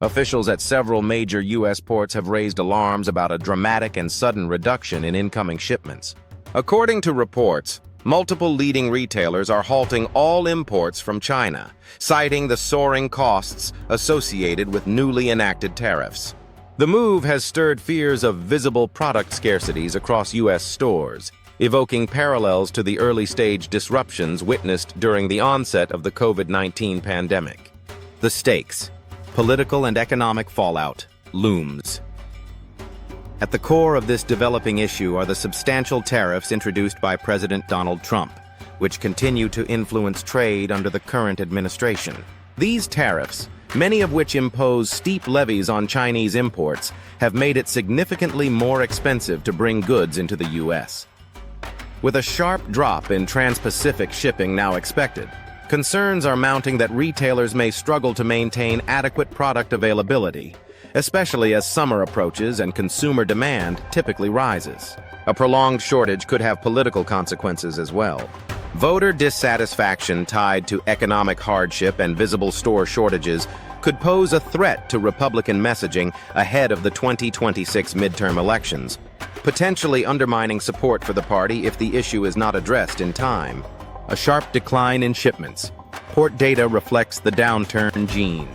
Officials at several major U.S. ports have raised alarms about a dramatic and sudden reduction in incoming shipments. According to reports, multiple leading retailers are halting all imports from China, citing the soaring costs associated with newly enacted tariffs. The move has stirred fears of visible product scarcities across U.S. stores, evoking parallels to the early-stage disruptions witnessed during the onset of the COVID-19 pandemic. The stakes, political and economic fallout, looms. At the core of this developing issue are the substantial tariffs introduced by President Donald Trump, which continue to influence trade under the current administration. These tariffs, many of which impose steep levies on Chinese imports, have made it significantly more expensive to bring goods into the U.S. With a sharp drop in trans-Pacific shipping now expected, concerns are mounting that retailers may struggle to maintain adequate product availability, especially as summer approaches and consumer demand typically rises. A prolonged shortage could have political consequences as well. Voter dissatisfaction tied to economic hardship and visible store shortages could pose a threat to Republican messaging ahead of the 2026 midterm elections, potentially undermining support for the party if the issue is not addressed in time. A sharp decline in shipments. Port data reflects the downturn gene.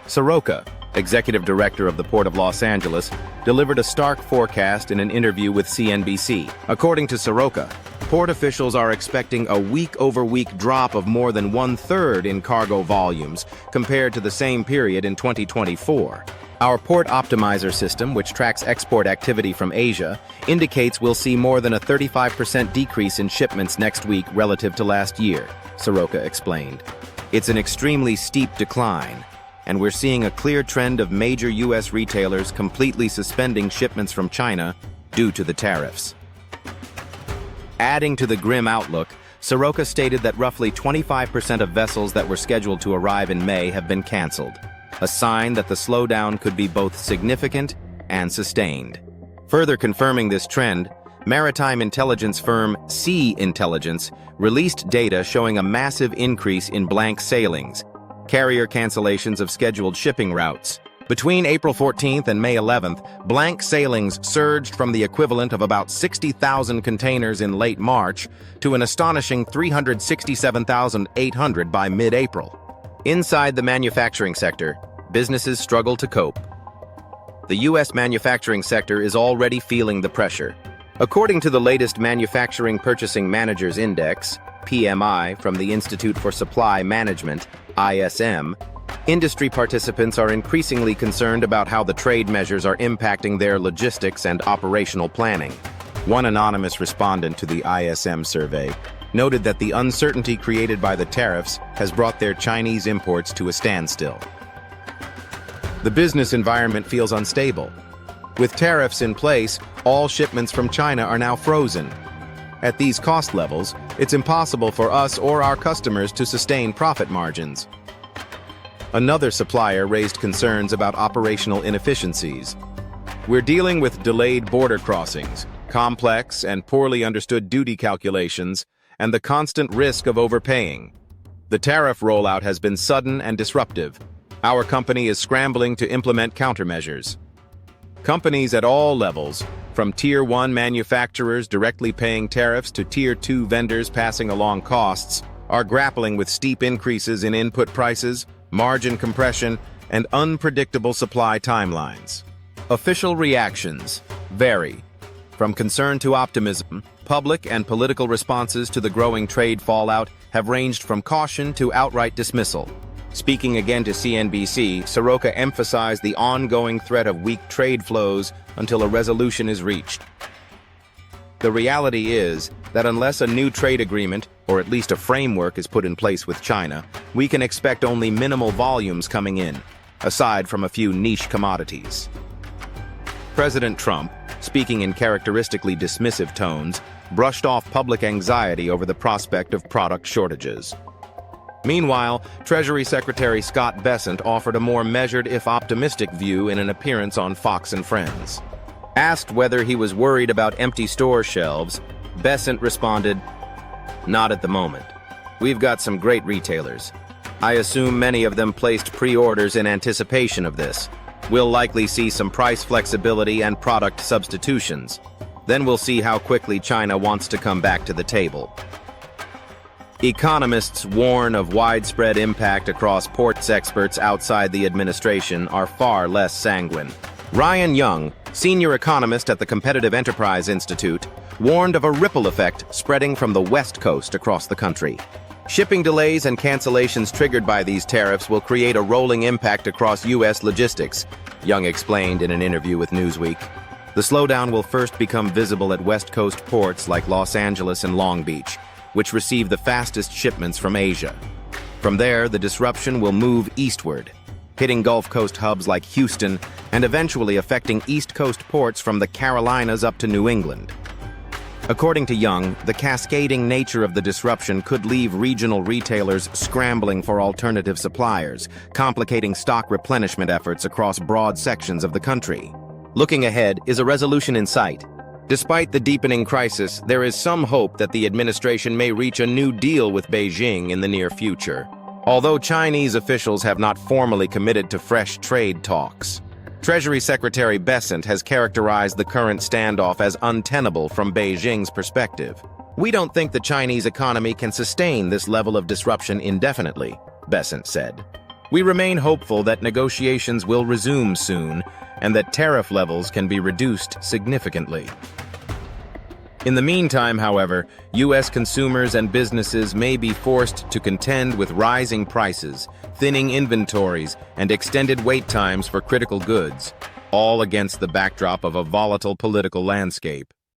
Soroka, executive director of the Port of Los Angeles, delivered a stark forecast in an interview with CNBC. According to Soroka, port officials are expecting a week-over-week drop of more than 1/3 in cargo volumes compared to the same period in 2024. Our port optimizer system, which tracks export activity from Asia, indicates we'll see more than a 35% decrease in shipments next week relative to last year, Soroka explained. It's an extremely steep decline, and we're seeing a clear trend of major U.S. retailers completely suspending shipments from China due to the tariffs. Adding to the grim outlook, Soroka stated that roughly 25% of vessels that were scheduled to arrive in May have been canceled, a sign that the slowdown could be both significant and sustained. Further confirming this trend, maritime intelligence firm Sea Intelligence released data showing a massive increase in blank sailings, carrier cancellations of scheduled shipping routes. Between April 14th and May 11th, blank sailings surged from the equivalent of about 60,000 containers in late March to an astonishing 367,800 by mid-April. Inside the manufacturing sector, businesses struggle to cope. The U.S. manufacturing sector is already feeling the pressure. According to the latest Manufacturing Purchasing Managers Index, PMI, from the Institute for Supply Management, ISM, industry participants are increasingly concerned about how the trade measures are impacting their logistics and operational planning. One anonymous respondent to the ISM survey noted that the uncertainty created by the tariffs has brought their Chinese imports to a standstill. The business environment feels unstable. With tariffs in place, all shipments from China are now frozen. At these cost levels, it's impossible for us or our customers to sustain profit margins. Another supplier raised concerns about operational inefficiencies. We're dealing with delayed border crossings, complex and poorly understood duty calculations, and the constant risk of overpaying. The tariff rollout has been sudden and disruptive. Our company is scrambling to implement countermeasures. Companies at all levels, from Tier 1 manufacturers directly paying tariffs to Tier 2 vendors passing along costs, are grappling with steep increases in input prices, margin compression, and unpredictable supply timelines. Official reactions vary. From concern to optimism, public and political responses to the growing trade fallout have ranged from caution to outright dismissal. Speaking again to CNBC, Soroka emphasized the ongoing threat of weak trade flows until a resolution is reached. The reality is that unless a new trade agreement, or at least a framework, is put in place with China, we can expect only minimal volumes coming in, aside from a few niche commodities. President Trump, speaking in characteristically dismissive tones, brushed off public anxiety over the prospect of product shortages. Meanwhile, Treasury Secretary Scott Bessent offered a more measured, if optimistic, view in an appearance on Fox and Friends. Asked whether he was worried about empty store shelves, Bessent responded, "Not at the moment. We've got some great retailers. I assume many of them placed pre-orders in anticipation of this. We'll likely see some price flexibility and product substitutions. Then we'll see how quickly China wants to come back to the table. Economists warn of widespread impact across ports. Experts outside the administration are far less sanguine. Ryan Young, senior economist at the Competitive Enterprise Institute, warned of a ripple effect spreading from the West Coast across the country. Shipping delays and cancellations triggered by these tariffs will create a rolling impact across U.S. logistics, Young explained in an interview with Newsweek. The slowdown will first become visible at West Coast ports like Los Angeles and Long Beach, which receive the fastest shipments from Asia. From there, the disruption will move eastward, hitting Gulf Coast hubs like Houston and eventually affecting East Coast ports from the Carolinas up to New England. According to Young, the cascading nature of the disruption could leave regional retailers scrambling for alternative suppliers, complicating stock replenishment efforts across broad sections of the country. Looking ahead, is a resolution in sight? Despite the deepening crisis, there is some hope that the administration may reach a new deal with Beijing in the near future, although Chinese officials have not formally committed to fresh trade talks. Treasury Secretary Bessent has characterized the current standoff as untenable from Beijing's perspective. "We don't think the Chinese economy can sustain this level of disruption indefinitely," Bessent said. "We remain hopeful that negotiations will resume soon and that tariff levels can be reduced significantly." In the meantime, however, U.S. consumers and businesses may be forced to contend with rising prices, thinning inventories, and extended wait times for critical goods, all against the backdrop of a volatile political landscape.